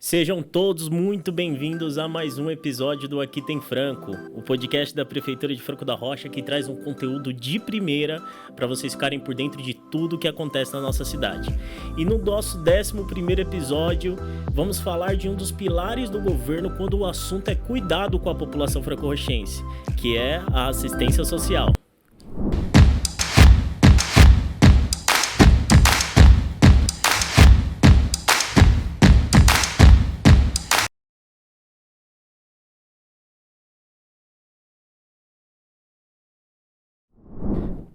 Sejam todos muito bem-vindos a mais um episódio do Aqui Tem Franco, o podcast da Prefeitura de Franco da Rocha que traz um conteúdo de primeira para vocês ficarem por dentro de tudo que acontece na nossa cidade. E no nosso 11º episódio, vamos falar de um dos pilares do governo quando o assunto é cuidado com a população franco-rochense, que é a assistência social.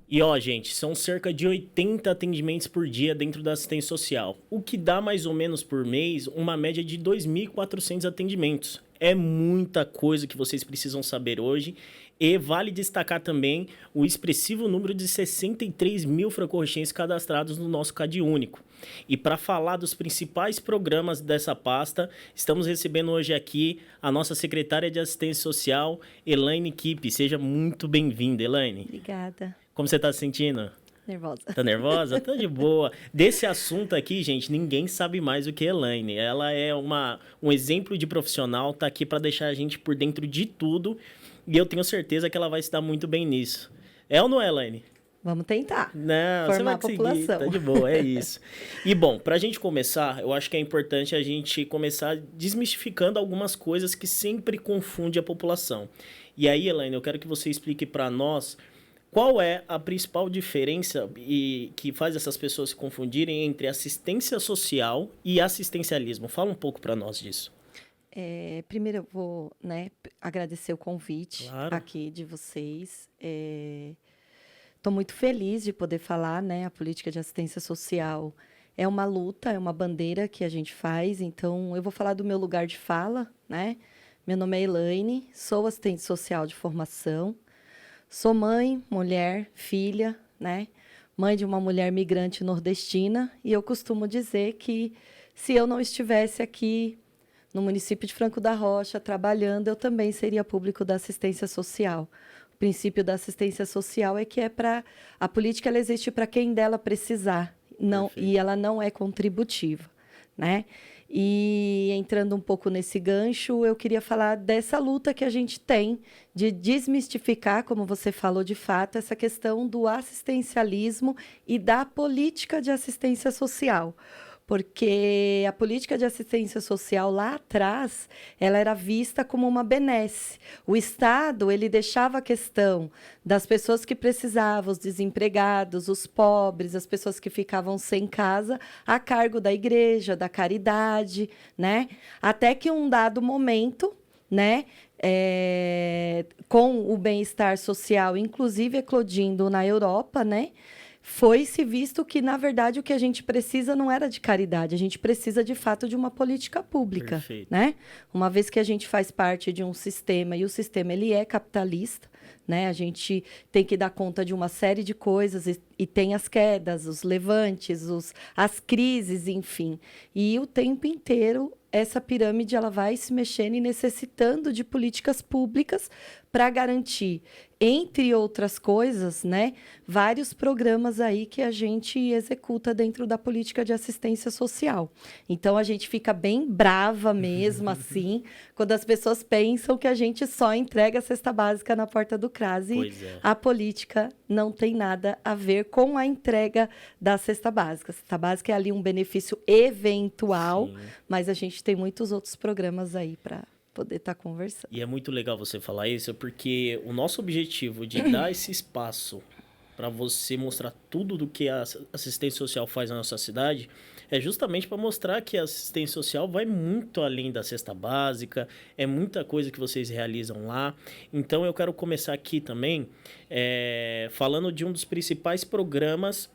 E gente, são cerca de 80 atendimentos por dia dentro da assistência social, o que dá mais ou menos por mês uma média de 2.400 atendimentos. É muita coisa que vocês precisam saber hoje e vale destacar também o expressivo número de 63 mil franco-rochenses cadastrados no nosso CadÚnico. E para falar dos principais programas dessa pasta, estamos recebendo hoje aqui a nossa secretária de assistência social, Elaine Kipp. Seja muito bem-vinda, Elaine. Obrigada. Como você tá se sentindo? Nervosa. Tá nervosa? Tá de boa. Desse assunto aqui, gente, ninguém sabe mais do que a Elaine. Ela é um exemplo de profissional, tá aqui para deixar a gente por dentro de tudo. E eu tenho certeza que ela vai se dar muito bem nisso. É ou não é, Elaine? Vamos tentar. Não, você vai conseguir. População. Tá de boa, é isso. E bom, pra gente começar, eu acho que é importante a gente começar desmistificando algumas coisas que sempre confundem a população. E aí, Elaine, eu quero que você explique para nós qual é a principal diferença e que faz essas pessoas se confundirem entre assistência social e assistencialismo? Fala um pouco para nós disso. Primeiro eu vou agradecer o convite aqui de vocês. Estou muito feliz de poder falar, a política de assistência social é uma luta, é uma bandeira que a gente faz. Então, eu vou falar do meu lugar de fala, Meu nome é Elaine, sou assistente social de formação. Sou mãe, mulher, filha, Mãe de uma mulher migrante nordestina. E eu costumo dizer que se eu não estivesse aqui no município de Franco da Rocha trabalhando, eu também seria público da assistência social. O princípio da assistência social é que a política ela existe para quem dela precisar, e ela não é contributiva, E entrando um pouco nesse gancho, eu queria falar dessa luta que a gente tem de desmistificar, como você falou de fato, essa questão do assistencialismo e da política de assistência social. Porque a política de assistência social lá atrás, ela era vista como uma benesse. O Estado, ele deixava a questão das pessoas que precisavam, os desempregados, os pobres, as pessoas que ficavam sem casa, a cargo da igreja, da caridade, Até que um dado momento, com o bem-estar social, inclusive eclodindo na Europa, foi-se visto que, na verdade, o que a gente precisa não era de caridade, a gente precisa, de fato, de uma política pública, Uma vez que a gente faz parte de um sistema, e o sistema ele é capitalista, A gente tem que dar conta de uma série de coisas, e tem as quedas, os levantes, as crises, enfim. E o tempo inteiro, essa pirâmide ela vai se mexendo e necessitando de políticas públicas para garantir, entre outras coisas, vários programas aí que a gente executa dentro da política de assistência social. Então, a gente fica bem brava mesmo, assim, quando as pessoas pensam que a gente só entrega a cesta básica na porta do CRAS. E a política não tem nada a ver com a entrega da cesta básica. A cesta básica é ali um benefício eventual, mas a gente tem muitos outros programas aí para poder estar conversando. E é muito legal você falar isso, porque o nosso objetivo de dar esse espaço para você mostrar tudo do que a assistência social faz na nossa cidade é justamente para mostrar que a assistência social vai muito além da cesta básica, é muita coisa que vocês realizam lá. Então, eu quero começar aqui também falando de um dos principais programas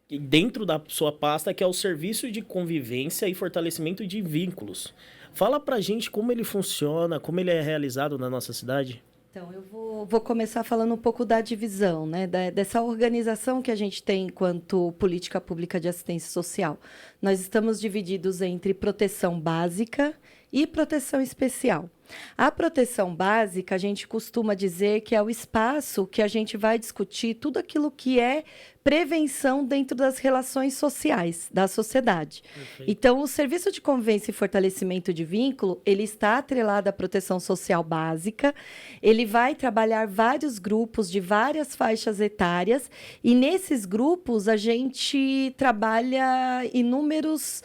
dentro da sua pasta, que é o Serviço de Convivência e Fortalecimento de Vínculos. Fala pra gente como ele funciona, como ele é realizado na nossa cidade. Então, eu vou começar falando um pouco da divisão, dessa organização que a gente tem enquanto política pública de assistência social. Nós estamos divididos entre proteção básica e proteção especial. A proteção básica, a gente costuma dizer que é o espaço que a gente vai discutir tudo aquilo que é prevenção dentro das relações sociais da sociedade. Perfeito. Então, o Serviço de Convivência e Fortalecimento de Vínculo, ele está atrelado à proteção social básica, ele vai trabalhar vários grupos de várias faixas etárias, e nesses grupos a gente trabalha inúmeros...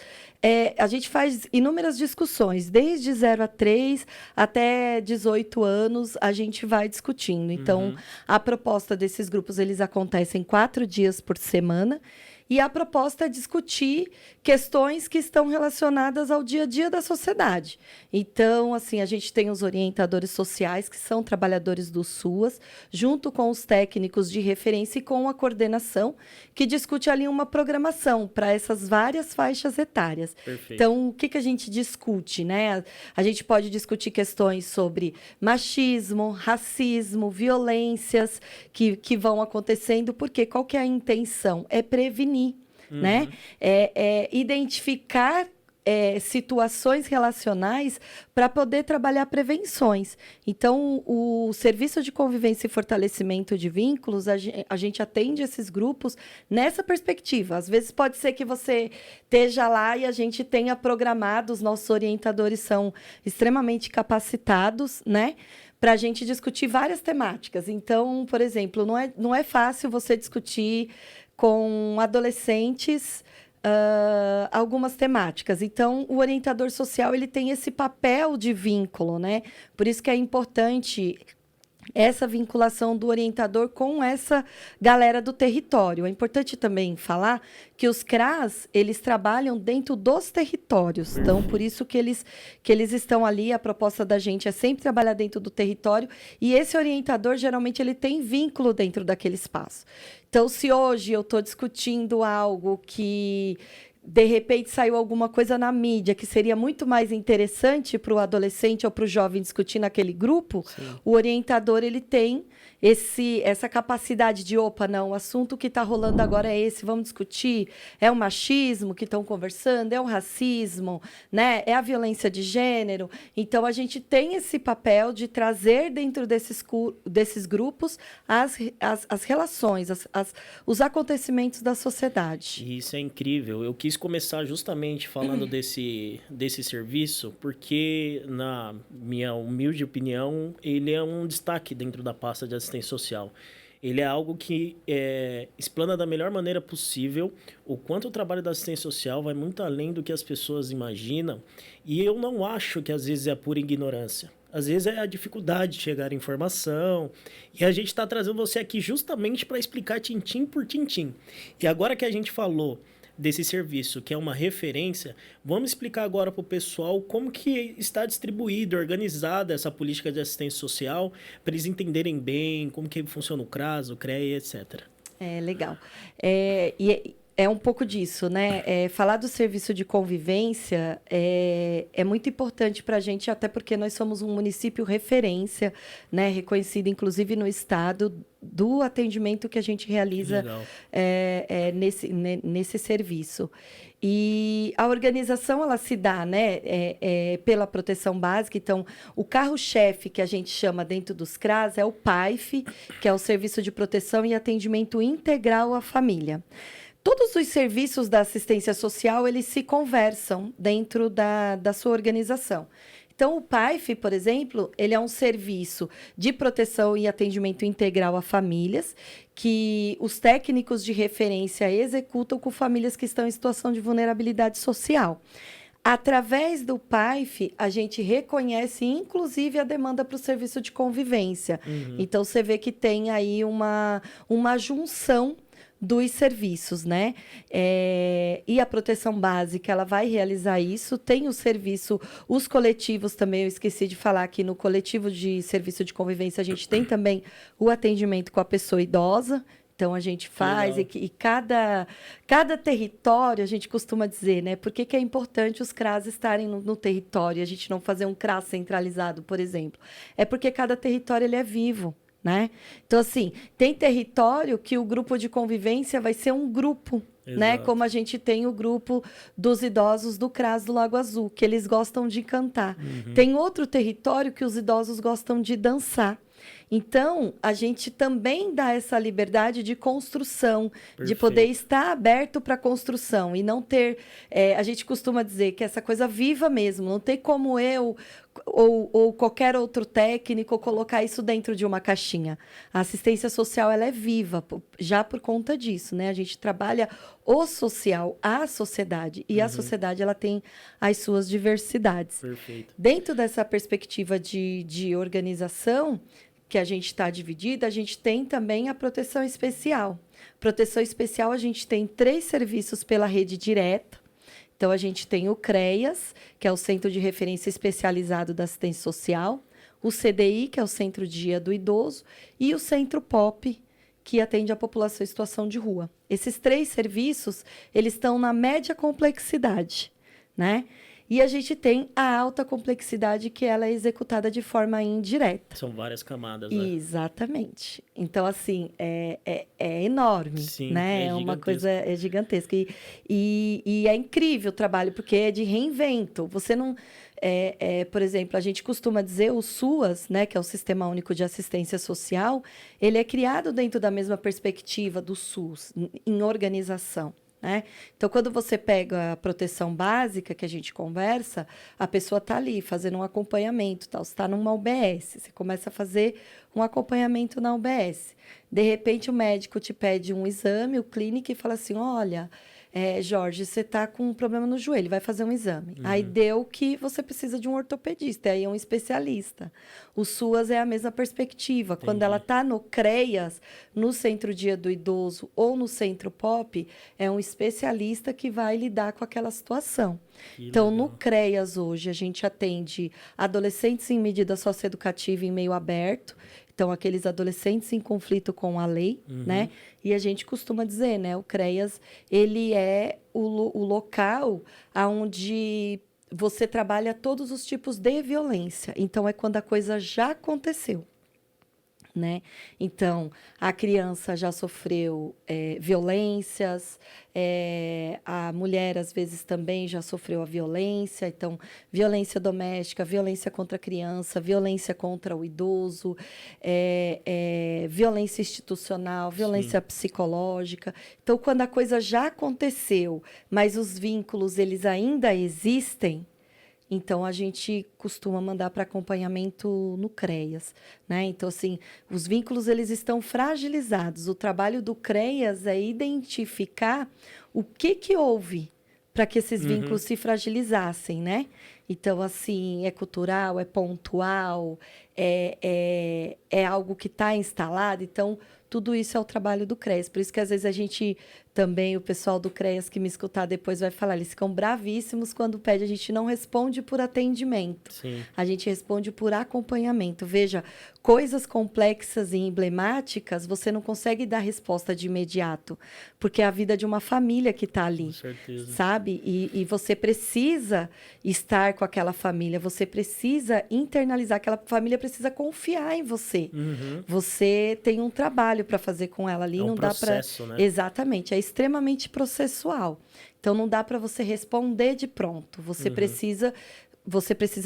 a gente faz inúmeras discussões, desde 0 a 3 até 18 anos, a gente vai discutindo. Então, a proposta desses grupos, eles acontecem 4 dias por semana, e a proposta é discutir questões que estão relacionadas ao dia a dia da sociedade. Então, assim, a gente tem os orientadores sociais, que são trabalhadores do SUAS, junto com os técnicos de referência e com a coordenação, que discute ali uma programação para essas várias faixas etárias. Perfeito. Então, o que a gente discute, né? A gente pode discutir questões sobre machismo, racismo, violências que vão acontecendo, porque qual que é a intenção? É prevenir. Né? Identificar situações relacionais para poder trabalhar prevenções. Então, o Serviço de Convivência e Fortalecimento de Vínculos, a gente atende esses grupos nessa perspectiva. Às vezes pode ser que você esteja lá e a gente tenha programado, os nossos orientadores são extremamente capacitados, né? Para a gente discutir várias temáticas. Então, por exemplo, não é fácil você discutir com adolescentes algumas temáticas. Então, o orientador social ele tem esse papel de vínculo, né? Por isso que é importante essa vinculação do orientador com essa galera do território. É importante também falar que os CRAs, eles trabalham dentro dos territórios. Então, por isso que eles estão ali, a proposta da gente é sempre trabalhar dentro do território, e esse orientador, geralmente, ele tem vínculo dentro daquele espaço. Então, se hoje eu estou discutindo algo que de repente saiu alguma coisa na mídia que seria muito mais interessante para o adolescente ou para o jovem discutir naquele grupo, sim, o orientador ele tem essa capacidade de, opa, não, o assunto que está rolando agora é esse, vamos discutir, é o machismo que estão conversando, é o racismo, né? É a violência de gênero. Então, a gente tem esse papel de trazer dentro desses grupos as relações, os acontecimentos da sociedade. Isso é incrível. Eu quis começar justamente falando desse serviço, porque, na minha humilde opinião, ele é um destaque dentro da pasta de assistência social. Ele é algo que explana da melhor maneira possível o quanto o trabalho da assistência social vai muito além do que as pessoas imaginam, e eu não acho que às vezes é a pura ignorância. Às vezes é a dificuldade de chegar à informação, e a gente está trazendo você aqui justamente para explicar tintim por tintim. E agora que a gente falou desse serviço, que é uma referência, vamos explicar agora para o pessoal como que está distribuída, organizada essa política de assistência social, para eles entenderem bem como que funciona o CRAS, o CREA, etc. Legal. É um pouco disso, né? Falar do serviço de convivência é muito importante para a gente, até porque nós somos um município referência, né? Reconhecido, inclusive, no estado do atendimento que a gente realiza nesse serviço. E a organização ela se dá, né, pela proteção básica. Então, o carro-chefe que a gente chama dentro dos CRAS é o PAIF, que é o Serviço de Proteção e Atendimento Integral à Família. Todos os serviços da assistência social, eles se conversam dentro da sua organização. Então, o PAIF, por exemplo, ele é um serviço de proteção e atendimento integral a famílias que os técnicos de referência executam com famílias que estão em situação de vulnerabilidade social. Através do PAIF, a gente reconhece, inclusive, a demanda para o serviço de convivência. Uhum. Então, você vê que tem aí uma junção dos serviços, né? E a proteção básica, ela vai realizar isso. Tem o serviço, os coletivos também, eu esqueci de falar que no coletivo de serviço de convivência, a gente tem também o atendimento com a pessoa idosa. Então, a gente faz, e cada território, a gente costuma dizer, né? Por que é importante os CRAS estarem no território, a gente não fazer um CRAS centralizado, por exemplo? É porque cada território ele é vivo. né? Então, assim, tem território que o grupo de convivência vai ser um grupo, né? Como a gente tem o grupo dos idosos do CRAS do Lago Azul, que eles gostam de cantar. Tem outro território que os idosos gostam de dançar. Então, a gente também dá essa liberdade de construção, perfeito, de poder estar aberto para a construção e não ter... a gente costuma dizer que essa coisa viva mesmo, não tem como eu ou qualquer outro técnico colocar isso dentro de uma caixinha. A assistência social ela é viva, já por conta disso, né? A gente trabalha o social, a sociedade, e a sociedade ela tem as suas diversidades. Perfeito. Dentro dessa perspectiva de organização, que a gente está dividida, a gente tem também a proteção especial. Proteção especial, a gente tem 3 serviços pela rede direta. Então, a gente tem o CREAS, que é o Centro de Referência Especializado da Assistência Social, o CDI, que é o Centro de Dia do Idoso, e o Centro POP, que atende a população em situação de rua. Esses 3 serviços, eles estão na média complexidade, né? E a gente tem a alta complexidade, que ela é executada de forma indireta. São várias camadas, né? Exatamente. Então, assim, é enorme, sim, né? É uma coisa gigantesca. E é incrível o trabalho, porque é de reinvento. Você não... por exemplo, a gente costuma dizer o SUAS, né, que é o Sistema Único de Assistência Social, ele é criado dentro da mesma perspectiva do SUS, em organização. Né? Então, quando você pega a proteção básica, que a gente conversa, a pessoa está ali fazendo um acompanhamento, tal. Você está numa UBS, você começa a fazer um acompanhamento na UBS. De repente, o médico te pede um exame, o clínico, e fala assim, olha, Jorge, você está com um problema no joelho, vai fazer um exame. Aí deu que você precisa de um ortopedista, aí é um especialista. O SUAS é a mesma perspectiva. Entendi. Quando ela está no CREAS, no Centro Dia do Idoso ou no Centro POP, é um especialista que vai lidar com aquela situação. Então, legal. No CREAS hoje, a gente atende adolescentes em medida socioeducativa em meio aberto, então, aqueles adolescentes em conflito com a lei, né? E a gente costuma dizer, né? O CREAS, ele é o local onde você trabalha todos os tipos de violência. Então, é quando a coisa já aconteceu, né? Então, a criança já sofreu violências, a mulher, às vezes, também já sofreu a violência. Então, violência doméstica, violência contra a criança, violência contra o idoso, violência institucional, violência Sim. psicológica. Então, quando a coisa já aconteceu, mas os vínculos eles ainda existem, então, a gente costuma mandar para acompanhamento no CREAS, né? Então, assim, os vínculos, eles estão fragilizados. O trabalho do CREAS é identificar o que houve para que esses vínculos se fragilizassem, né? Então, assim, é cultural, é pontual, é algo que está instalado. Então, tudo isso é o trabalho do CREAS. Por isso que, às vezes, a gente também, o pessoal do CREAS que me escutar depois vai falar, eles ficam bravíssimos quando pede, a gente não responde por atendimento. Sim. A gente responde por acompanhamento. Veja, coisas complexas e emblemáticas, você não consegue dar resposta de imediato, porque é a vida de uma família que está ali. Com certeza. Sabe? E você precisa estar com aquela família, você precisa internalizar, aquela família precisa confiar em você. Você tem um trabalho para fazer com ela ali, não dá para... né? Exatamente, é extremamente processual. Então, não dá para você responder de pronto. Você precisa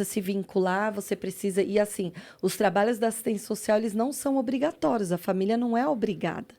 se vincular, você precisa... E, assim, os trabalhos da assistência social, eles não são obrigatórios. A família não é obrigada,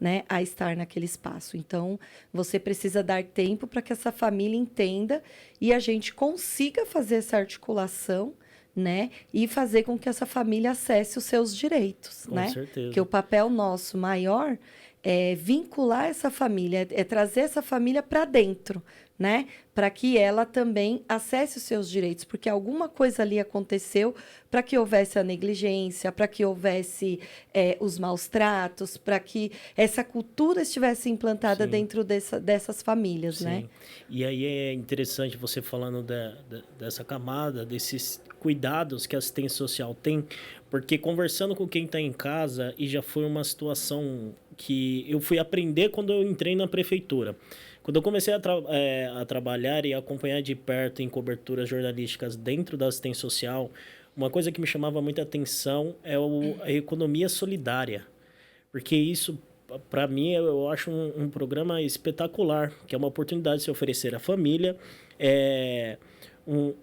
né, a estar naquele espaço. Então, você precisa dar tempo para que essa família entenda e a gente consiga fazer essa articulação, né, e fazer com que essa família acesse os seus direitos, Com né? certeza. Que o papel nosso maior é vincular essa família, é trazer essa família para dentro, né? Para que ela também acesse os seus direitos, porque alguma coisa ali aconteceu para que houvesse a negligência, para que houvesse os maus tratos, para que essa cultura estivesse implantada dentro dessas famílias, né? E aí é interessante você falando dessa camada, desses cuidados que a assistência social tem, porque conversando com quem está em casa e já foi uma situação que eu fui aprender quando eu entrei na prefeitura. Quando eu comecei a trabalhar e acompanhar de perto em coberturas jornalísticas dentro da assistência social, uma coisa que me chamava muita atenção é a economia solidária. Porque isso, para mim, eu acho um programa espetacular, que é uma oportunidade de se oferecer à família, um,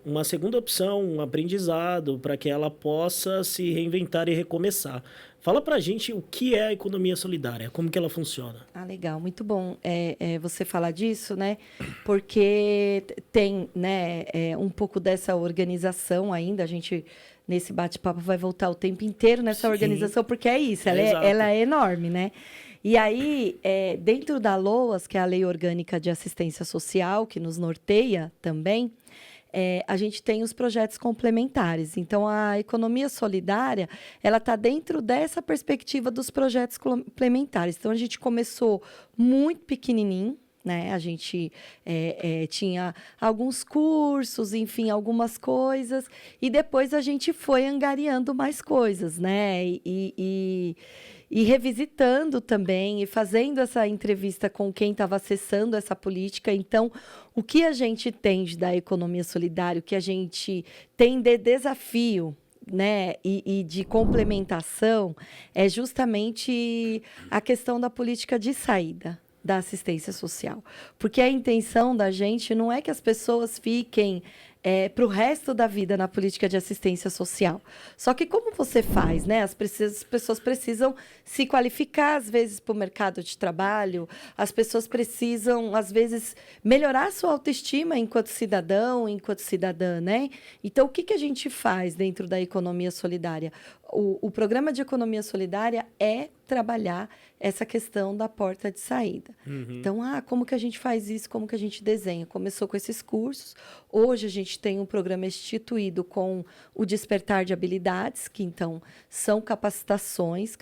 uma segunda opção, um aprendizado para que ela possa se reinventar e recomeçar. Fala para a gente o que é a economia solidária, como que ela funciona. Ah, legal, muito bom você falar disso, né? Porque tem, né, um pouco dessa organização ainda, a gente nesse bate-papo vai voltar o tempo inteiro nessa organização, porque é isso, ela é enorme, né? E aí, dentro da LOAS, que é a Lei Orgânica de Assistência Social, que nos norteia também, a gente tem os projetos complementares. Então, a economia solidária, ela está dentro dessa perspectiva dos projetos complementares. Então, a gente começou muito pequenininho, né? A gente tinha alguns cursos, enfim, algumas coisas, e depois a gente foi angariando mais coisas, né? E revisitando também, e fazendo essa entrevista com quem estava acessando essa política. Então, o que a gente tem da economia solidária, o que a gente tem de desafio, né, e de complementação, é justamente a questão da política de saída da assistência social. Porque a intenção da gente não é que as pessoas fiquem para o resto da vida na política de assistência social. Só que como você faz, né? As pessoas precisam se qualificar, às vezes, para o mercado de trabalho, as pessoas precisam, às vezes, melhorar a sua autoestima enquanto cidadão, enquanto cidadã, né? Então, o que a gente faz dentro da economia solidária? O programa de economia solidária é trabalhar essa questão da porta de saída. Então, como que a gente faz isso? Como que a gente desenha? Começou com esses cursos. Hoje, a gente tem um programa instituído com o Despertar de Habilidades, que, então, são capacitações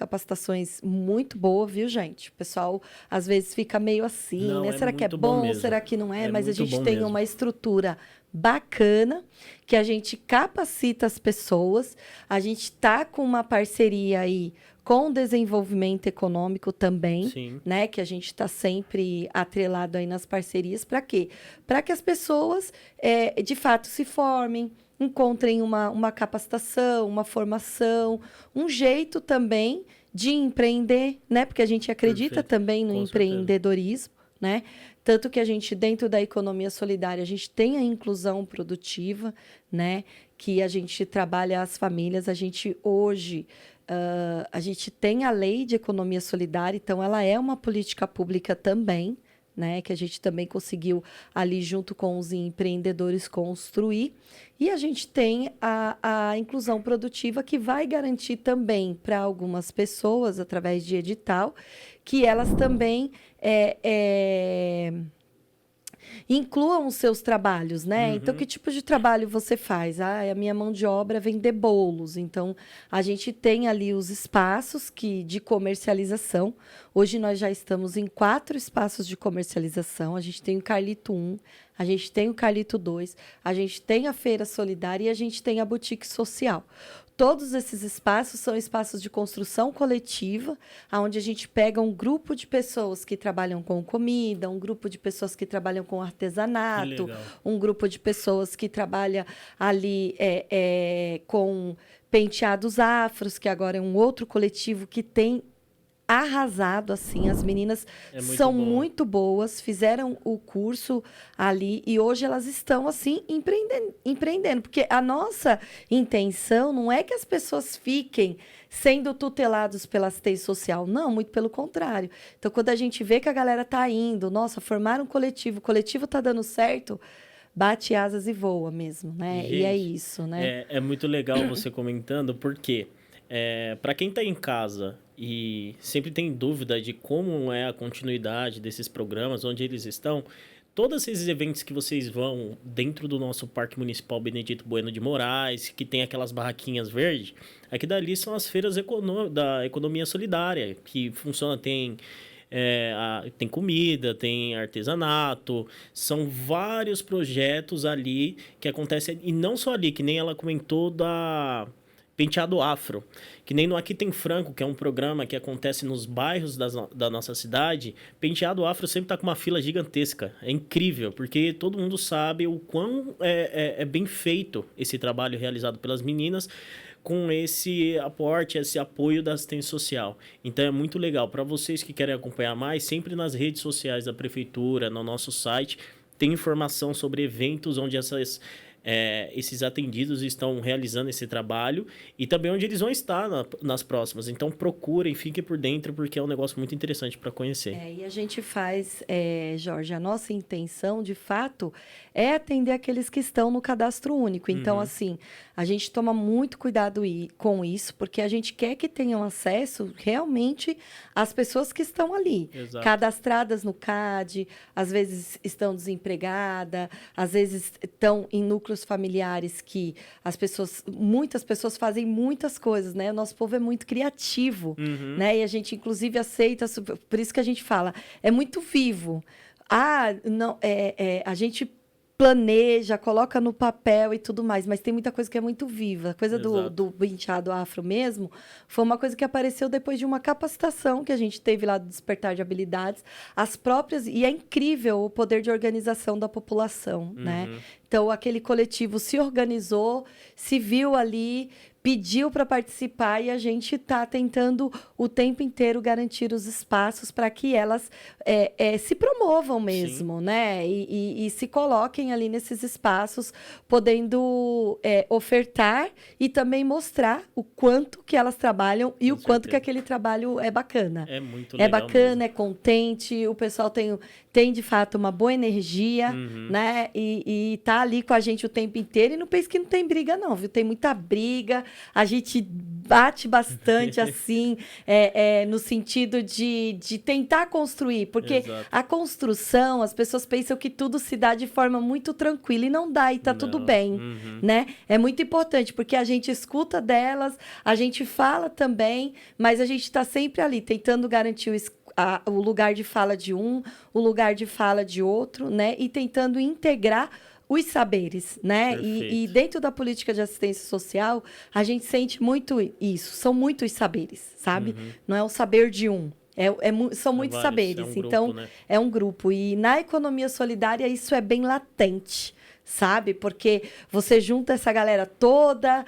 muito boas, viu, gente? O pessoal, às vezes, fica meio assim, não, né? Será que é bom? Será que não é? Mas a gente tem mesmo. uma estrutura bacana, que a gente capacita as pessoas. A gente está com uma parceria aí com desenvolvimento econômico também, Sim. né? Que a gente está sempre atrelado aí nas parcerias. Para quê? Para que as pessoas, de fato, se formem, encontrem uma capacitação, uma formação, um jeito também de empreender, né? Porque a gente acredita Perfeito. também no Com empreendedorismo, né? Tanto que a gente, dentro da economia solidária, a gente tem a inclusão produtiva, né? Que a gente trabalha as famílias. A gente, hoje, a gente tem a lei de economia solidária, então ela é uma política pública também, né? Que a gente também conseguiu, ali, junto com os empreendedores, construir. E a gente tem a inclusão produtiva, que vai garantir também para algumas pessoas, através de edital, que elas também incluam os seus trabalhos, né? Então, que tipo de trabalho você faz? A minha mão de obra é vender bolos. Então, a gente tem ali os espaços de comercialização. Hoje, nós já estamos em 4 espaços de comercialização. A gente tem o Carlito 1, a gente tem o Carlito 2, a gente tem a Feira Solidária e a gente tem a Boutique Social. Todos esses espaços são espaços de construção coletiva, onde a gente pega um grupo de pessoas que trabalham com comida, um grupo de pessoas que trabalham com artesanato, um grupo de pessoas que trabalham ali com penteados afros, que agora é um outro coletivo que tem arrasado, assim. As meninas são muito boas, fizeram o curso ali e hoje elas estão, assim, empreendendo. Porque a nossa intenção não é que as pessoas fiquem sendo tutelados pela assistência social. Não, muito pelo contrário. Então, quando a gente vê que a galera tá indo, nossa, formaram um coletivo, o coletivo tá dando certo, bate asas e voa mesmo, né? Gente, e é isso, né? É muito legal você comentando, porque para quem está em casa e sempre tem dúvida de como é a continuidade desses programas, onde eles estão, todos esses eventos que vocês vão dentro do nosso Parque Municipal Benedito Bueno de Moraes, que tem aquelas barraquinhas verdes, aqui dali são as feiras da economia solidária, que funciona, tem comida, tem artesanato, são vários projetos ali que acontecem, e não só ali, que nem ela comentou penteado afro. Que nem no Aqui Tem Franco, que é um programa que acontece nos bairros da nossa cidade. Penteado afro sempre tá com uma fila gigantesca. É incrível, porque todo mundo sabe o quão é bem feito esse trabalho realizado pelas meninas, com esse aporte, esse apoio da assistência social. Então é muito legal. Para vocês que querem acompanhar mais, sempre nas redes sociais da prefeitura, no nosso site, tem informação sobre eventos onde esses atendidos estão realizando esse trabalho e também onde eles vão estar nas próximas. Então procurem, fiquem por dentro, porque é um negócio muito interessante para conhecer. E a gente faz, Jorge, a nossa intenção, de fato, é atender aqueles que estão no cadastro único. Então, assim, a gente toma muito cuidado com isso, porque a gente quer que tenham acesso realmente às pessoas que estão ali. Exato. Cadastradas no CAD, às vezes estão desempregadas, às vezes estão em núcleos familiares que muitas pessoas fazem muitas coisas, né? O nosso povo é muito criativo, né? E a gente, inclusive, aceita, por isso que a gente fala, é muito vivo. A gente planeja, coloca no papel e tudo mais, mas tem muita coisa que é muito viva. A coisa do penteado afro mesmo foi uma coisa que apareceu depois de uma capacitação que a gente teve lá do Despertar de Habilidades, e é incrível o poder de organização da população, né? Então, aquele coletivo se organizou, se viu ali, pediu para participar e a gente está tentando o tempo inteiro garantir os espaços para que elas se promovam mesmo, né? E se coloquem ali nesses espaços, podendo ofertar e também mostrar o quanto que elas trabalham e o quanto que aquele trabalho é bacana. É muito legal. É bacana, mesmo. É contente, o pessoal tem de fato uma boa energia, né? E tá ali com a gente o tempo inteiro. E não pense que não tem briga, não, viu? Tem muita briga. A gente bate bastante, assim, no sentido de tentar construir. Porque a construção, as pessoas pensam que tudo se dá de forma muito tranquila. E não dá, e tá tudo bem, né? É muito importante, porque a gente escuta delas, a gente fala também, mas a gente está sempre ali, tentando garantir o lugar de fala de um, o lugar de fala de outro, né? E tentando integrar os saberes, né? E dentro da política de assistência social, a gente sente muito isso. São muitos saberes, sabe? Não é o saber de um. São muitos saberes. É um grupo, então, né? É um grupo. E na economia solidária, isso é bem latente, sabe? Porque você junta essa galera toda...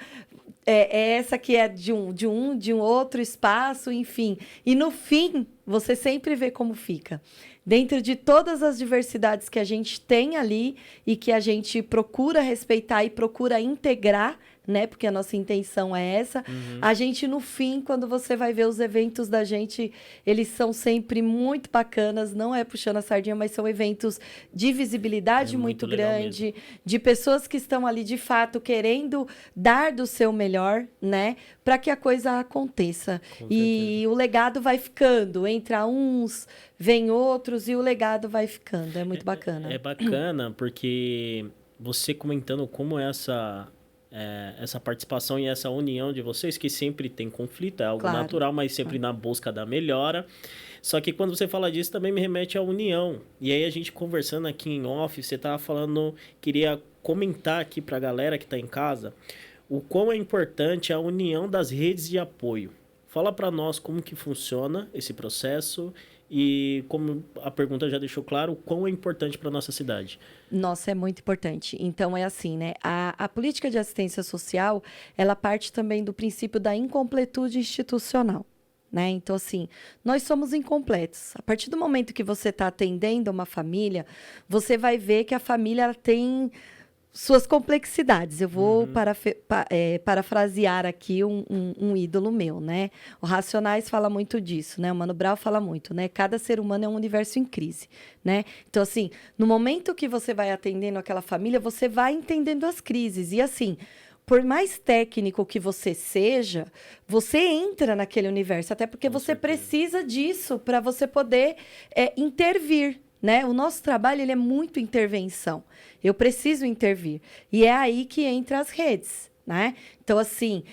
essa que é de um outro espaço, enfim. E no fim, você sempre vê como fica. Dentro de todas as diversidades que a gente tem ali e que a gente procura respeitar e procura integrar, né? Porque a nossa intenção é essa. A gente, no fim, quando você vai ver os eventos da gente, eles são sempre muito bacanas. Não é puxando a sardinha, mas são eventos de visibilidade muito grande, de pessoas que estão ali, de fato, querendo dar do seu melhor, né? Para que a coisa aconteça. E o legado vai ficando. Entra uns, vem outros e o legado vai ficando. É muito bacana. É bacana porque você comentando como essa participação e essa união de vocês, que sempre tem conflito, é algo natural, mas sempre na busca da melhora. Só que quando você fala disso, também me remete à união. E aí a gente conversando aqui em off, você estava falando, queria comentar aqui para a galera que está em casa, o quão é importante a união das redes de apoio. Fala para nós como que funciona esse processo e, como a pergunta já deixou claro, o quão é importante para a nossa cidade. Nossa, é muito importante. Então, é assim, né? A política de assistência social, ela parte também do princípio da incompletude institucional, né? Então, assim, nós somos incompletos. A partir do momento que você está atendendo uma família, você vai ver que a família ela tem suas complexidades. Eu vou parafrasear aqui um ídolo meu, né? O Racionais fala muito disso, né? O Mano Brown fala muito, né? Cada ser humano é um universo em crise, né? Então, assim, no momento que você vai atendendo aquela família, você vai entendendo as crises. E, assim, por mais técnico que você seja, você entra naquele universo, até porque você precisa disso para você poder intervir, né? O nosso trabalho ele é muito intervenção. Eu preciso intervir. E é aí que entra as redes, né? Então, Então, assim,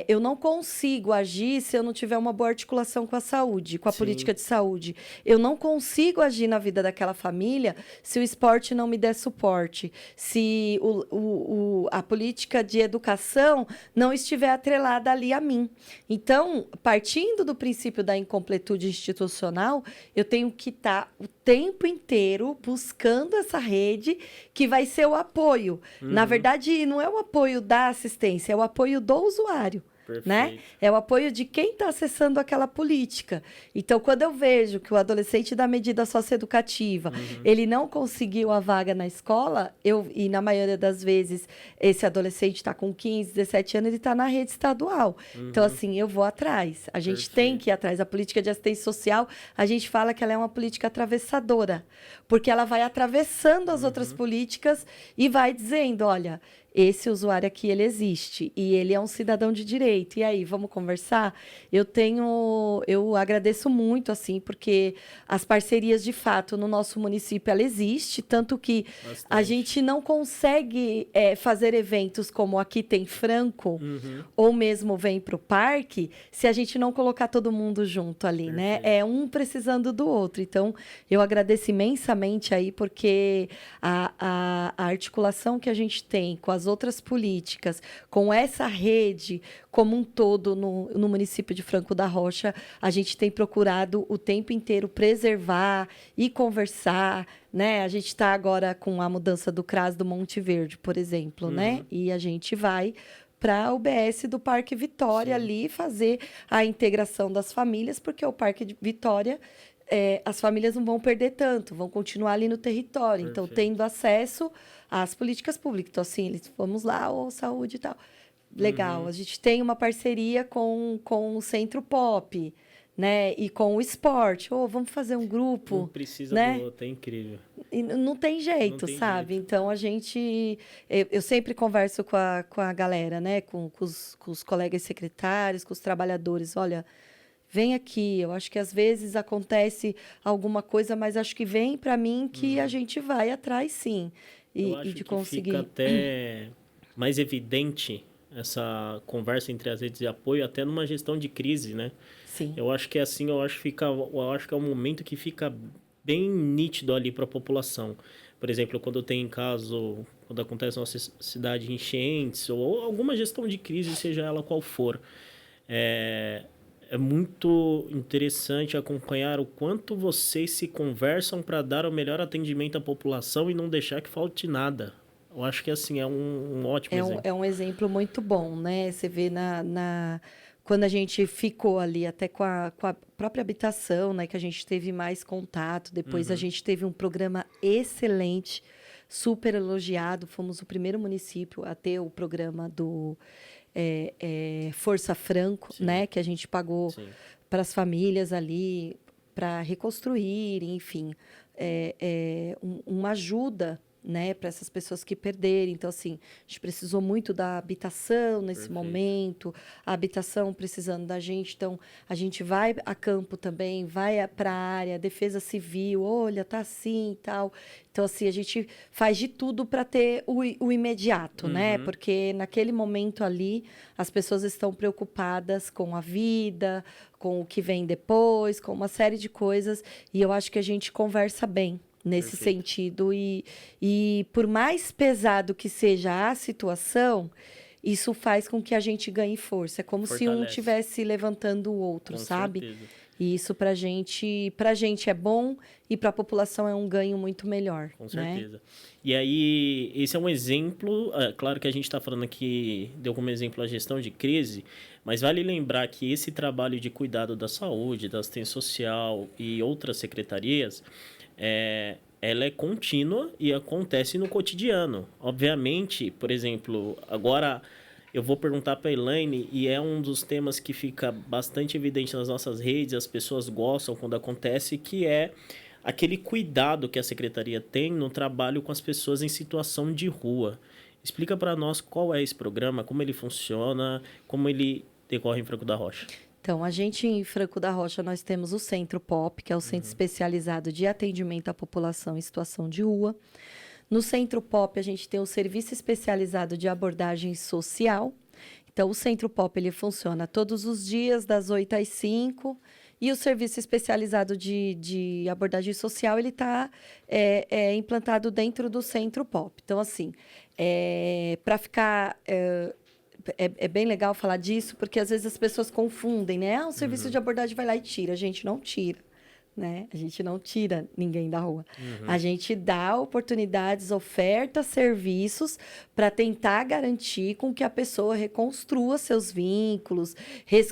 eu não consigo agir se eu não tiver uma boa articulação com a saúde, com a política de saúde. Eu não consigo agir na vida daquela família se o esporte não me der suporte, se a política de educação não estiver atrelada ali a mim. Então, partindo do princípio da incompletude institucional, eu tenho que estar o tempo inteiro buscando essa rede que vai ser o apoio. Na verdade, não é o apoio da assistência, é o apoio do usuário. Né? É o apoio de quem está acessando aquela política. Então, quando eu vejo que o adolescente da medida socioeducativa, ele não conseguiu a vaga na escola, e na maioria das vezes esse adolescente está com 15, 17 anos, ele está na rede estadual. Então, assim, eu vou atrás. A gente tem que ir atrás. A política de assistência social, a gente fala que ela é uma política atravessadora, porque ela vai atravessando as outras políticas e vai dizendo, olha, esse usuário aqui, ele existe e ele é um cidadão de direito. E aí, vamos conversar? Eu agradeço muito, assim, porque as parcerias, de fato, no nosso município, ela existe, tanto que a gente não consegue fazer eventos como aqui tem Franco, ou mesmo vem para o parque, se a gente não colocar todo mundo junto ali, né? É um precisando do outro. Então, eu agradeço imensamente aí, porque a articulação que a gente tem com as outras políticas, com essa rede como um todo no município de Franco da Rocha, a gente tem procurado o tempo inteiro preservar e conversar, né? A gente está agora com a mudança do CRAS do Monte Verde, por exemplo, né? E a gente vai para a UBS do Parque Vitória ali fazer a integração das famílias, porque o Parque de Vitória as famílias não vão perder tanto, vão continuar ali no território. Então, tendo acesso às políticas públicas. Então, assim, eles, vamos lá, saúde e tal. Legal. A gente tem uma parceria com o Centro Pop, né? E com o esporte. Vamos fazer um grupo. Um precisa né? do outro, é incrível. E não tem jeito, sabe? Então, a gente... Eu sempre converso com a galera, né? Com os colegas secretários, com os trabalhadores. Olha... Vem aqui, eu acho que às vezes acontece alguma coisa, mas acho que vem para mim que a gente vai atrás, sim, eu acho de que conseguir. Fica até mais evidente essa conversa entre as redes de apoio, até numa gestão de crise, né? Sim. Eu acho que é assim, eu acho que é um momento que fica bem nítido ali para a população. Por exemplo, quando acontece na nossa cidade enchentes ou alguma gestão de crise, seja ela qual for, é muito interessante acompanhar o quanto vocês se conversam para dar o melhor atendimento à população e não deixar que falte nada. Eu acho que assim é um ótimo exemplo. É um exemplo muito bom, né? Você vê quando a gente ficou ali até com a própria habitação, né? Que a gente teve mais contato. Depois a gente teve um programa excelente, super elogiado. Fomos o primeiro município a ter o programa do... Força Franco, né? Que a gente pagou para as famílias ali, para reconstruir, enfim, uma ajuda, né, para essas pessoas que perderem. Então, assim, a gente precisou muito da habitação nesse momento, a habitação precisando da gente. Então, a gente vai a campo também, vai para a área, defesa civil, olha, tá assim e tal. Então, assim, a gente faz de tudo para ter o imediato, né? Porque naquele momento ali, as pessoas estão preocupadas com a vida, com o que vem depois, com uma série de coisas. E eu acho que a gente conversa bem nesse sentido. E por mais pesado que seja a situação, isso faz com que a gente ganhe força. É como se um estivesse levantando o outro, sabe? Certeza. E isso pra gente é bom e para a população é um ganho muito melhor. Com certeza. Né? E aí, esse é um exemplo, claro que a gente está falando aqui, deu como exemplo a gestão de crise, mas vale lembrar que esse trabalho de cuidado da saúde, da assistência social e outras secretarias, ela é contínua e acontece no cotidiano. Obviamente, por exemplo, agora eu vou perguntar para a Elaine, e é um dos temas que fica bastante evidente nas nossas redes, as pessoas gostam quando acontece, que é aquele cuidado que a secretaria tem no trabalho com as pessoas em situação de rua. Explica para nós qual é esse programa, como ele funciona, como ele decorre em Franco da Rocha. Então, a gente em Franco da Rocha, nós temos o Centro Pop, que é o Centro Especializado de Atendimento à População em Situação de Rua. No Centro Pop, a gente tem o Serviço Especializado de Abordagem Social. Então, o Centro Pop ele funciona todos os dias, das 8 às 5, e o serviço especializado de abordagem social ele está implantado dentro do Centro Pop. Então, assim, para ficar... É bem legal falar disso, porque às vezes as pessoas confundem, né? O serviço de abordagem vai lá e tira. A gente não tira. Né? A gente não tira ninguém da rua. A gente dá oportunidades, oferta serviços para tentar garantir com que a pessoa reconstrua seus vínculos,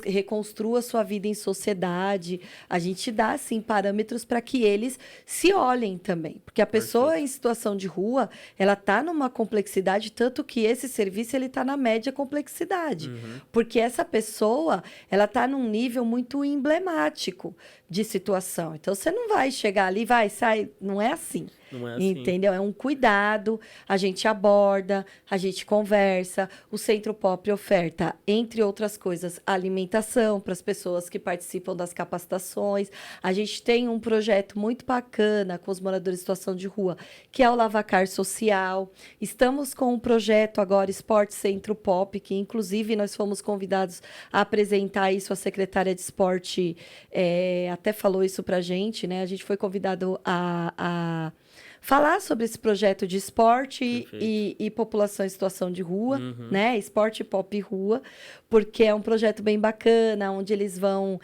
reconstrua sua vida em sociedade. A gente dá, assim, parâmetros para que eles se olhem também. Porque a pessoa em situação de rua, ela está numa complexidade, tanto que esse serviço ele está na média complexidade. Porque essa pessoa, ela está num nível muito emblemático de situação. Então, você não vai chegar ali, vai, sai. Não é assim. Não é assim. Entendeu? É um cuidado, a gente aborda, a gente conversa. O Centro Pop oferta, entre outras coisas, alimentação para as pessoas que participam das capacitações. A gente tem um projeto muito bacana com os moradores em situação de rua, que é o Lavacar Social. Estamos com um projeto agora, Esporte Centro Pop, que inclusive nós fomos convidados a apresentar isso. A secretária de Esporte até falou isso para a gente, né? A gente foi convidado a falar sobre esse projeto de esporte e população em situação de rua, né? Esporte pop rua, porque é um projeto bem bacana, onde eles vão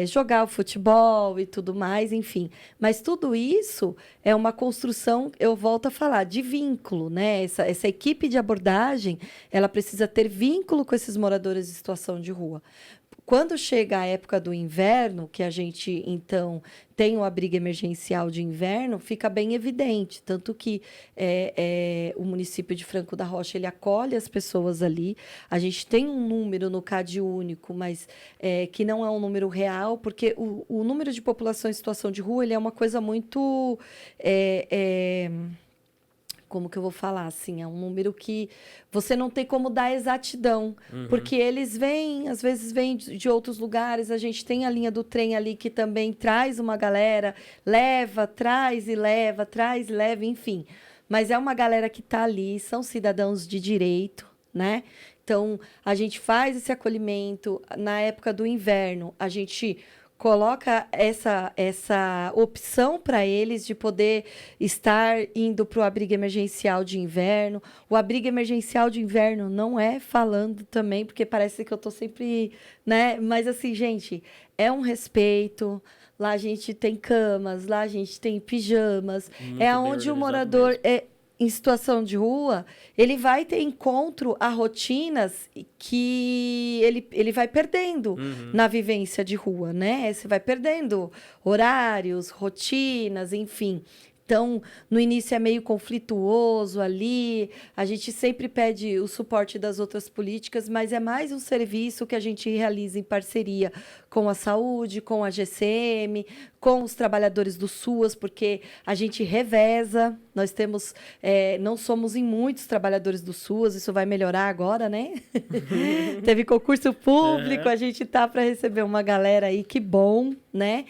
jogar o futebol e tudo mais, enfim. Mas tudo isso é uma construção, eu volto a falar, de vínculo, né? Essa equipe de abordagem, ela precisa ter vínculo com esses moradores em situação de rua. Quando chega a época do inverno, que a gente, então, tem o abrigo emergencial de inverno, fica bem evidente. Tanto que o município de Franco da Rocha, ele acolhe as pessoas ali. A gente tem um número no CAD único, mas que não é um número real, porque o número de população em situação de rua ele é uma coisa muito... como que eu vou falar, assim, é um número que você não tem como dar exatidão, porque eles vêm, às vezes vêm de outros lugares, a gente tem a linha do trem ali que também traz uma galera, leva, traz e leva, enfim, mas é uma galera que está ali, são cidadãos de direito, né? Então, a gente faz esse acolhimento, na época do inverno, a gente coloca essa opção para eles de poder estar indo para o abrigo emergencial de inverno. O abrigo emergencial de inverno não é falando também, porque parece que eu estou sempre, né? Mas assim, gente, é um respeito. Lá a gente tem camas, lá a gente tem pijamas. Muito é onde o morador... em situação de rua, ele vai ter encontro a rotinas que ele vai perdendo na vivência de rua, né? Você vai perdendo horários, rotinas, enfim. Então, no início é meio conflituoso ali, a gente sempre pede o suporte das outras políticas, mas é mais um serviço que a gente realiza em parceria com a saúde, com a GCM, com os trabalhadores do SUAS, porque a gente reveza, nós temos, não somos em muitos trabalhadores do SUAS, isso vai melhorar agora, né? Teve concurso público, a gente tá para receber uma galera aí, que bom, né?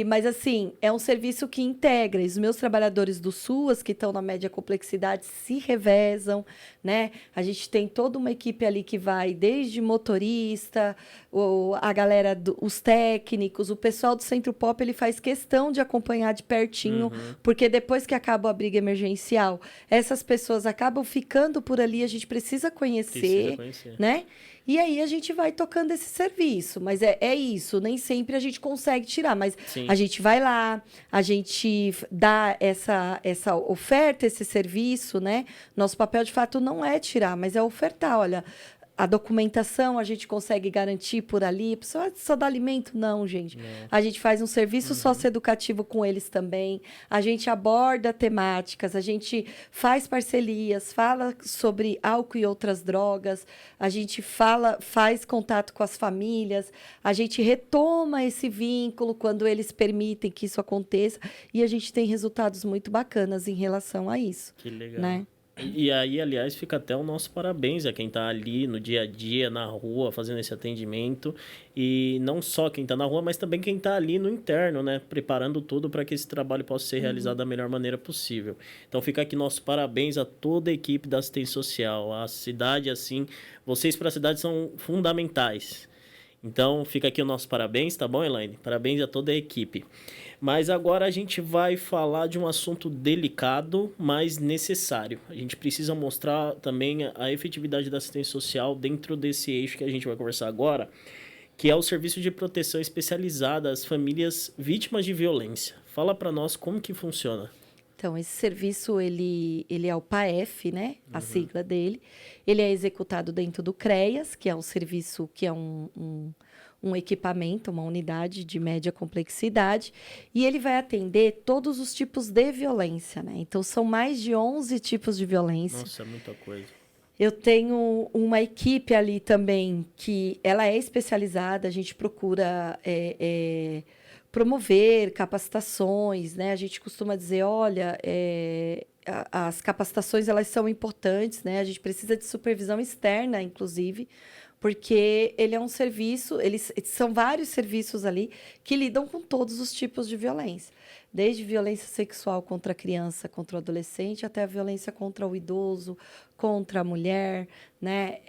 Mas, assim, é um serviço que integra. Os meus trabalhadores do SUAS, que estão na média complexidade, se revezam, né? A gente tem toda uma equipe ali que vai desde motorista, a galera, os técnicos, o pessoal do Centro Pop, ele faz questão de acompanhar de pertinho, porque depois que acaba o abrigo emergencial, essas pessoas acabam ficando por ali, a gente precisa conhecer. Né? E aí a gente vai tocando esse serviço. Mas é isso, nem sempre a gente consegue tirar. Mas a gente vai lá, a gente dá essa oferta, esse serviço, né? Nosso papel, de fato, não é tirar, mas é ofertar. Olha, a documentação a gente consegue garantir por ali. Só dá alimento? Não, gente. Não. A gente faz um serviço socioeducativo com eles também. A gente aborda temáticas, a gente faz parcerias, fala sobre álcool e outras drogas, a gente faz contato com as famílias, a gente retoma esse vínculo quando eles permitem que isso aconteça, e a gente tem resultados muito bacanas em relação a isso. Que legal. Né? E aí, aliás, fica até o nosso parabéns a quem está ali no dia a dia, na rua, fazendo esse atendimento. E não só quem está na rua, mas também quem está ali no interno, né? Preparando tudo para que esse trabalho possa ser realizado da melhor maneira possível. Então fica aqui nosso parabéns a toda a equipe da assistência social. A cidade, assim, vocês para a cidade são fundamentais. Então fica aqui o nosso parabéns, tá bom, Elaine? Parabéns a toda a equipe. Mas agora a gente vai falar de um assunto delicado, mas necessário. A gente precisa mostrar também a efetividade da assistência social dentro desse eixo que a gente vai conversar agora, que é o serviço de proteção especializada às famílias vítimas de violência. Fala para nós como que funciona. Então, esse serviço, ele é o PAEF, né? A sigla dele. Ele é executado dentro do CREAS, que é um serviço, que é um equipamento, uma unidade de média complexidade, e ele vai atender todos os tipos de violência, né? Então, são mais de 11 tipos de violência. Nossa, é muita coisa. Eu tenho uma equipe ali também que ela é especializada, a gente procura promover capacitações, né? A gente costuma dizer, olha, as capacitações elas são importantes, né? A gente precisa de supervisão externa, inclusive, porque ele é um serviço, eles são vários serviços ali que lidam com todos os tipos de violência. Desde violência sexual contra a criança, contra o adolescente, até a violência contra o idoso, contra a mulher, né?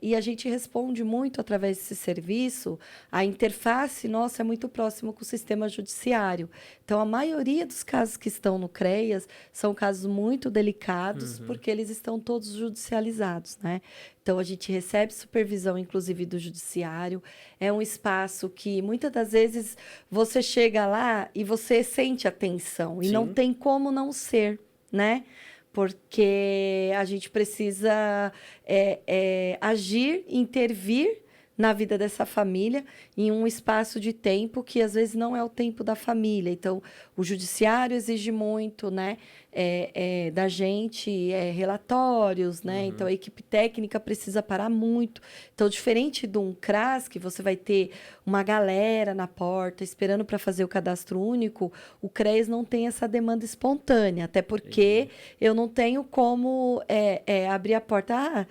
E a gente responde muito através desse serviço. A interface nossa é muito próxima com o sistema judiciário. Então, a maioria dos casos que estão no CREAS são casos muito delicados, porque eles estão todos judicializados, né? Então, a gente recebe supervisão, inclusive, do judiciário. É um espaço que, muitas das vezes, você chega lá e você sente a tensão. E não tem como não ser, né? Porque a gente precisa agir, intervir na vida dessa família em um espaço de tempo que às vezes não é o tempo da família. Então, o judiciário exige muito, né, da gente, relatórios, né? Então, a equipe técnica precisa parar muito. Então, diferente de um CRAS, que você vai ter uma galera na porta esperando para fazer o cadastro único, o CREAS não tem essa demanda espontânea, até porque eu não tenho como abrir a porta.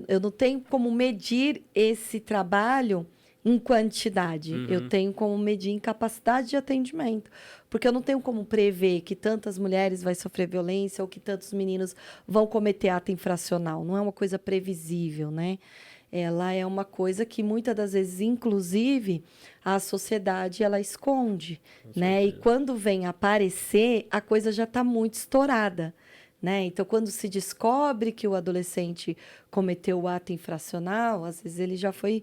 Eu não tenho como medir esse trabalho em quantidade. Eu tenho como medir em capacidade de atendimento. Porque eu não tenho como prever que tantas mulheres vão sofrer violência ou que tantos meninos vão cometer ato infracional. Não é uma coisa previsível, né? Ela é uma coisa que muitas das vezes, inclusive, a sociedade ela esconde, né? E quando vem aparecer, a coisa já está muito estourada. Né? Então, quando se descobre que o adolescente cometeu o ato infracional, às vezes ele já foi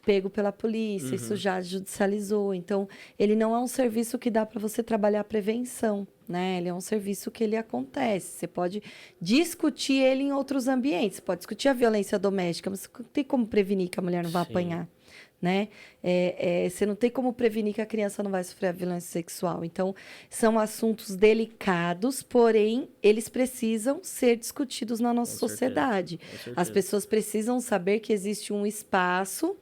pego pela polícia, isso já judicializou. Então, ele não é um serviço que dá para você trabalhar a prevenção, né? Ele é um serviço que ele acontece. Você pode discutir ele em outros ambientes, você pode discutir a violência doméstica, mas não tem como prevenir que a mulher não vai apanhar. Né? Você não tem como prevenir que a criança não vai sofrer a violência sexual. Então, são assuntos delicados, porém, eles precisam ser discutidos na nossa sociedade. As pessoas precisam saber que existe um espaço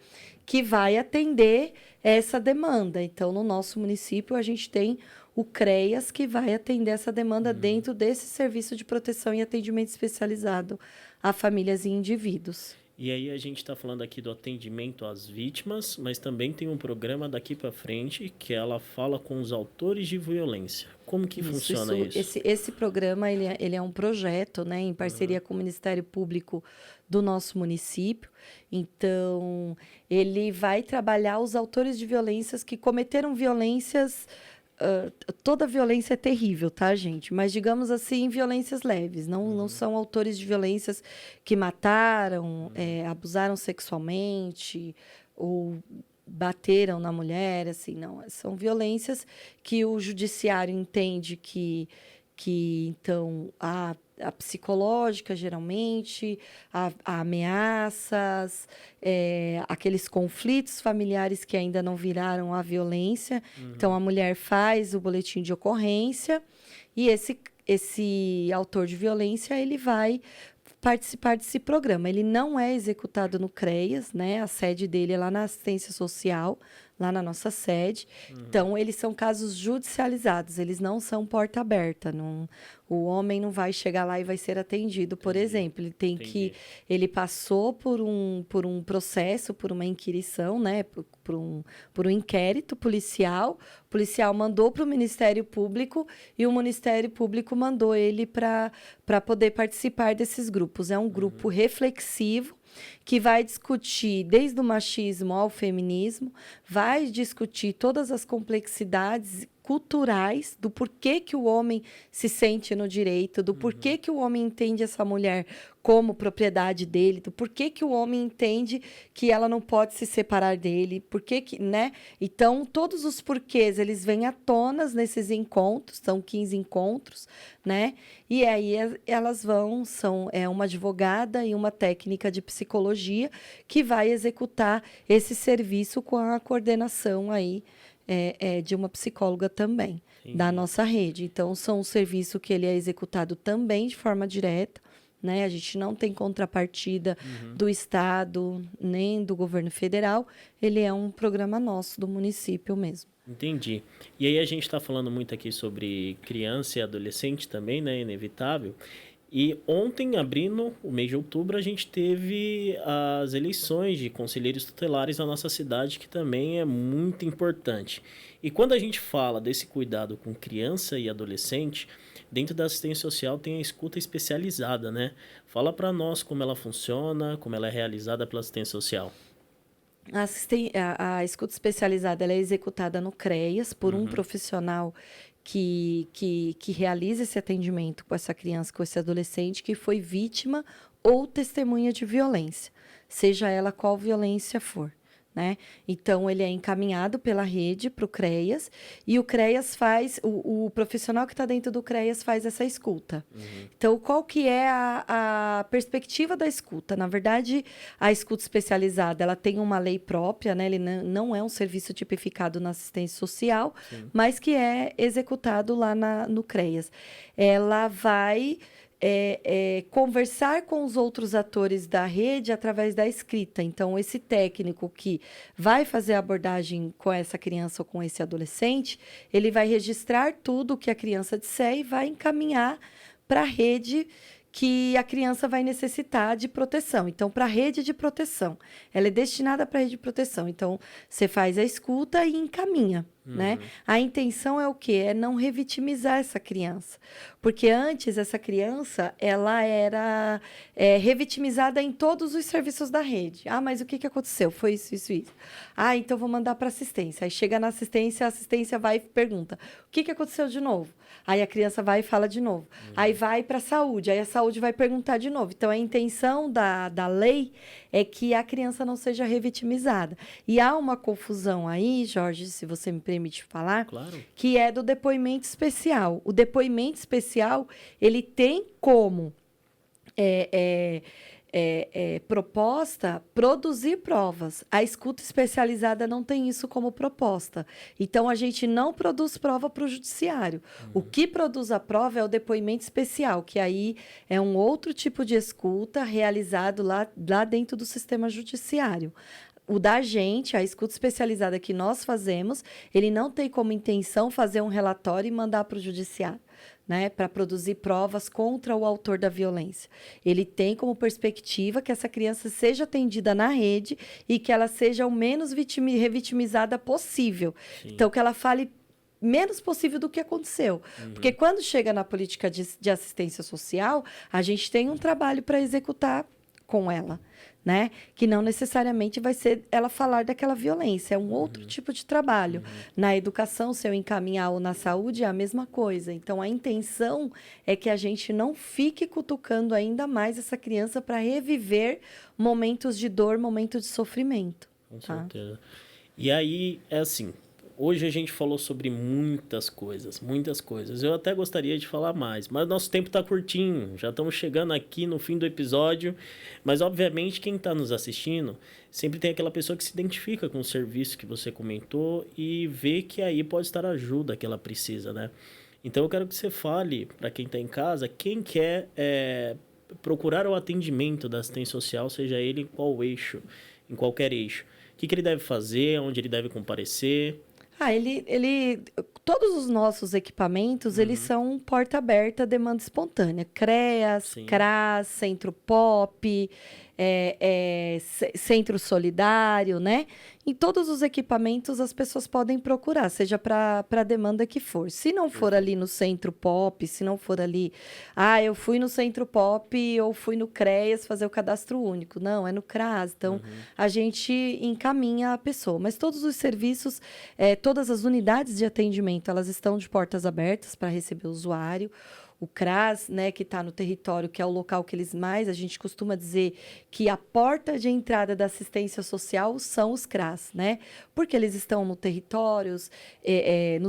que vai atender essa demanda. Então, no nosso município, a gente tem o CREAS, que vai atender essa demanda dentro desse serviço de proteção e atendimento especializado a famílias e indivíduos. E aí a gente está falando aqui do atendimento às vítimas, mas também tem um programa daqui para frente que ela fala com os autores de violência. Como que funciona isso? Esse programa ele é um projeto, né, em parceria com o Ministério Público do nosso município. Então, ele vai trabalhar os autores de violências que cometeram violências. Toda violência é terrível, tá, gente? Mas, digamos assim, violências leves. Não são autores de violências que mataram, abusaram sexualmente ou bateram na mulher, assim, não. São violências que o judiciário entende que então, a psicológica, geralmente, a ameaças, aqueles conflitos familiares que ainda não viraram a violência. Então, a mulher faz o boletim de ocorrência e esse autor de violência, ele vai participar desse programa. Ele não é executado no CREAS, né? A sede dele é lá na assistência social, lá na nossa sede. Então, eles são casos judicializados, eles não são porta aberta. O homem não vai chegar lá e vai ser atendido, por exemplo. Ele tem que... Ele passou por um processo, por uma inquirição, né? Por um inquérito policial. O policial mandou para o Ministério Público e o Ministério Público mandou ele para poder participar desses grupos. É um grupo reflexivo, que vai discutir desde o machismo ao feminismo, vai discutir todas as complexidades culturais do porquê que o homem se sente no direito, do porquê que o homem entende essa mulher como propriedade dele, do porquê que o homem entende que ela não pode se separar dele, porquê que, né? Então, todos os porquês, eles vêm à tona nesses encontros, são 15 encontros, né? E aí elas são uma advogada e uma técnica de psicologia que vai executar esse serviço com a coordenação aí de uma psicóloga também, da nossa rede. Então, são um serviço que ele é executado também de forma direta, né? A gente não tem contrapartida do Estado, nem do governo federal. Ele é um programa nosso, do município mesmo. Entendi. E aí a gente está falando muito aqui sobre criança e adolescente também, né? Inevitável. E ontem, abrindo o mês de outubro, a gente teve as eleições de conselheiros tutelares na nossa cidade, que também é muito importante. E quando a gente fala desse cuidado com criança e adolescente, dentro da assistência social tem a escuta especializada, né? Fala para nós como ela funciona, como ela é realizada pela assistência social. A escuta especializada ela é executada no CREAS por um profissional que realiza esse atendimento com essa criança, com esse adolescente que foi vítima ou testemunha de violência, seja ela qual violência for, né? Então, ele é encaminhado pela rede para o CREAS e o CREAS faz, o profissional que está dentro do CREAS faz essa escuta. Então, qual que é a perspectiva da escuta? Na verdade, a escuta especializada, ela tem uma lei própria, né? Ele não é um serviço tipificado na assistência social, mas que é executado lá no CREAS. Ela vai... conversar com os outros atores da rede através da escrita. Então, esse técnico que vai fazer a abordagem com essa criança ou com esse adolescente, ele vai registrar tudo o que a criança disser e vai encaminhar para a rede que a criança vai necessitar de proteção. Então, para a rede de proteção. Ela é destinada para a rede de proteção. Então, você faz a escuta e encaminha, né? A intenção é o quê? É não revitimizar essa criança. Porque antes, essa criança, ela era revitimizada em todos os serviços da rede. Ah, mas o que aconteceu? Foi isso, isso, isso. Ah, então vou mandar para assistência. Aí chega na assistência, a assistência vai e pergunta, o que aconteceu de novo? Aí a criança vai e fala de novo. Aí vai para a saúde, aí a saúde vai perguntar de novo. Então, a intenção da lei é que a criança não seja revitimizada. E há uma confusão aí, Jorge, se você me permite falar, claro, que é do depoimento especial. O depoimento especial, ele tem como proposta produzir provas. A escuta especializada não tem isso como proposta. Então, a gente não produz prova para o judiciário. O que produz a prova é o depoimento especial, que aí é um outro tipo de escuta realizado lá dentro do sistema judiciário. O da gente, a escuta especializada que nós fazemos, ele não tem como intenção fazer um relatório e mandar para o judiciário, né, para produzir provas contra o autor da violência. Ele tem como perspectiva que essa criança seja atendida na rede e que ela seja o menos revitimizada possível. Sim. Então, que ela fale menos possível do que aconteceu. Porque quando chega na política de assistência social, a gente tem um trabalho para executar com ela, né? Que não necessariamente vai ser ela falar daquela violência, é um outro tipo de trabalho. Na educação, se eu encaminhar ou na saúde, é a mesma coisa. Então, a intenção é que a gente não fique cutucando ainda mais essa criança para reviver momentos de dor, momentos de sofrimento. Com certeza. E aí, é assim, hoje a gente falou sobre muitas coisas, muitas coisas. Eu até gostaria de falar mais, mas nosso tempo está curtinho. Já estamos chegando aqui no fim do episódio. Mas, obviamente, quem está nos assistindo sempre tem aquela pessoa que se identifica com o serviço que você comentou e vê que aí pode estar a ajuda que ela precisa, né? Então, eu quero que você fale para quem está em casa, quem quer procurar o atendimento da assistência social, seja ele em qual eixo, em qualquer eixo. que ele deve fazer, onde ele deve comparecer? Todos os nossos equipamentos, eles são porta aberta, demanda espontânea. CREAS, Sim. CRAS, Centro Pop, Centro Solidário, né? Em todos os equipamentos as pessoas podem procurar, seja para a demanda que for. Se não for ali no Centro Pop, se não for ali, eu fui no Centro Pop ou fui no CREAS fazer o cadastro único. Não, é no CRAS. Então, a gente encaminha a pessoa. Mas todos os serviços, todas as unidades de atendimento, elas estão de portas abertas para receber o usuário. O CRAS, né, que está no território, que é o local que a gente costuma dizer que a porta de entrada da assistência social são os CRAS, né? Porque eles estão nos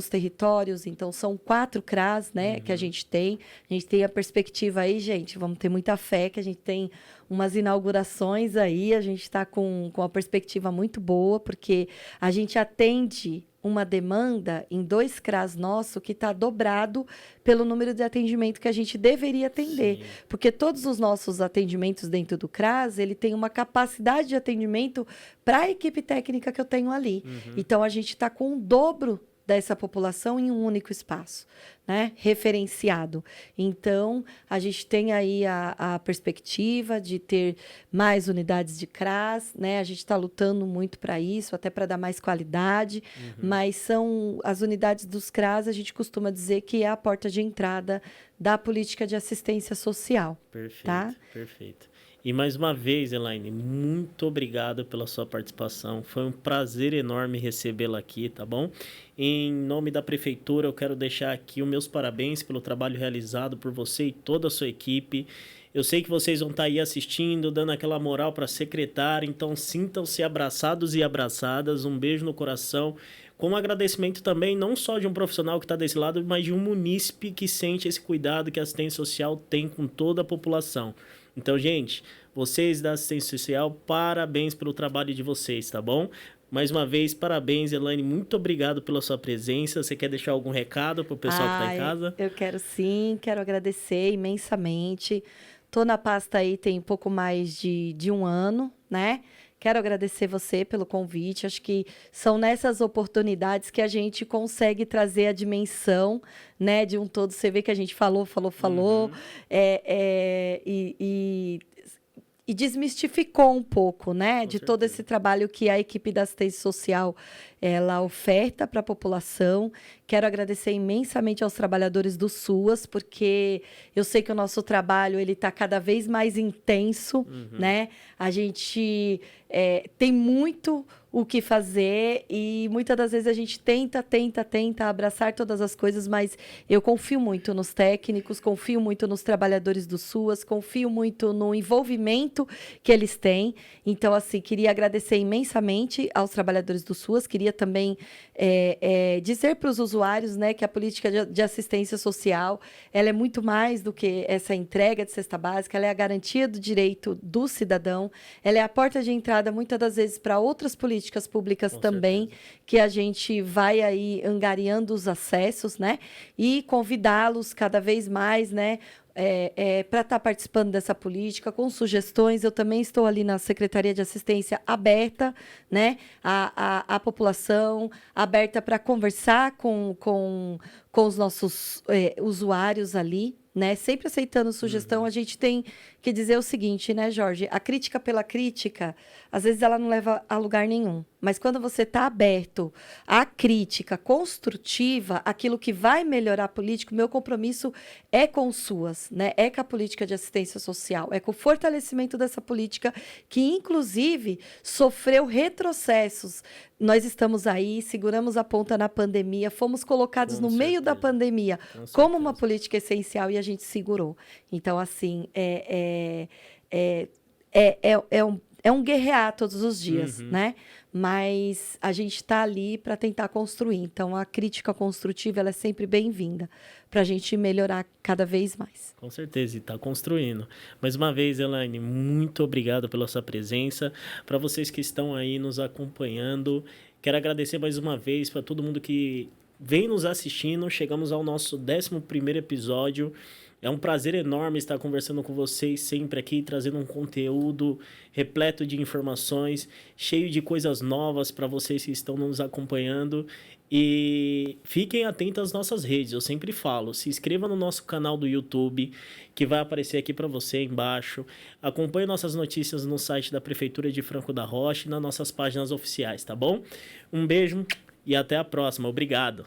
territórios, então são 4 CRAS, né, que a gente tem. A gente tem a perspectiva aí, gente, vamos ter muita fé, que a gente tem umas inaugurações aí, a gente está com uma perspectiva muito boa, porque a gente atende uma demanda em 2 CRAS nosso que está dobrado pelo número de atendimento que a gente deveria atender. Sim. Porque todos os nossos atendimentos dentro do CRAS, ele tem uma capacidade de atendimento para a equipe técnica que eu tenho ali. Então, a gente está com o dobro dessa população em um único espaço, né? Referenciado. Então, a gente tem aí a perspectiva de ter mais unidades de CRAS, né? A gente está lutando muito para isso, até para dar mais qualidade, mas são as unidades dos CRAS, a gente costuma dizer que é a porta de entrada da política de assistência social. Perfeito, tá? Perfeito. E mais uma vez, Elaine, muito obrigado pela sua participação. Foi um prazer enorme recebê-la aqui, tá bom? Em nome da Prefeitura, eu quero deixar aqui os meus parabéns pelo trabalho realizado por você e toda a sua equipe. Eu sei que vocês vão estar aí assistindo, dando aquela moral para a secretária, então sintam-se abraçados e abraçadas. Um beijo no coração. Com um agradecimento também, não só de um profissional que está desse lado, mas de um munícipe que sente esse cuidado que a assistência social tem com toda a população. Então, gente, vocês da assistência social, parabéns pelo trabalho de vocês, tá bom? Mais uma vez, parabéns, Elaine, muito obrigado pela sua presença. Você quer deixar algum recado para o pessoal que está em casa? Eu quero sim, quero agradecer imensamente. Estou na pasta aí tem pouco mais de um ano, né? Quero agradecer você pelo convite. Acho que são nessas oportunidades que a gente consegue trazer a dimensão, né, de um todo. Você vê que a gente falou, e desmistificou um pouco, né, de todo esse trabalho que a equipe da assistência social ela oferta para a população. Quero agradecer imensamente aos trabalhadores do SUAS, porque eu sei que o nosso trabalho ele está cada vez mais intenso, né? A gente tem muito o que fazer e muitas das vezes a gente tenta abraçar todas as coisas, mas eu confio muito nos técnicos, confio muito nos trabalhadores do SUAS, confio muito no envolvimento que eles têm. Então, assim, queria agradecer imensamente aos trabalhadores do SUAS, queria também dizer para os usuários, né, que a política de assistência social ela é muito mais do que essa entrega de cesta básica, ela é a garantia do direito do cidadão, ela é a porta de entrada, muitas das vezes, para outras políticas públicas com também, certeza. Que a gente vai aí angariando os acessos, né, e convidá-los cada vez mais, né, para estar participando dessa política, com sugestões. Eu também estou ali na Secretaria de Assistência aberta, né, à população, aberta para conversar com os nossos usuários ali, né, sempre aceitando sugestão. A gente tem que dizer o seguinte, né, Jorge? A crítica pela crítica, às vezes ela não leva a lugar nenhum. Mas quando você está aberto à crítica construtiva, aquilo que vai melhorar a política, o meu compromisso é com os SUAS, né? É com a política de assistência social, é com o fortalecimento dessa política que, inclusive, sofreu retrocessos. Nós estamos aí, seguramos a ponta na pandemia, fomos colocados no meio da pandemia como uma política essencial e a gente segurou. Então, assim, é um guerrear todos os dias, né? Mas a gente está ali para tentar construir. Então, a crítica construtiva ela é sempre bem-vinda para a gente melhorar cada vez mais. Com certeza, e está construindo. Mais uma vez, Elaine, muito obrigado pela sua presença. Para vocês que estão aí nos acompanhando, quero agradecer mais uma vez para todo mundo que vem nos assistindo. Chegamos ao nosso 11º episódio. É um prazer enorme estar conversando com vocês sempre aqui, trazendo um conteúdo repleto de informações, cheio de coisas novas para vocês que estão nos acompanhando. E fiquem atentos às nossas redes, eu sempre falo, se inscreva no nosso canal do YouTube, que vai aparecer aqui para você embaixo. Acompanhe nossas notícias no site da Prefeitura de Franco da Rocha e nas nossas páginas oficiais, tá bom? Um beijo e até a próxima. Obrigado.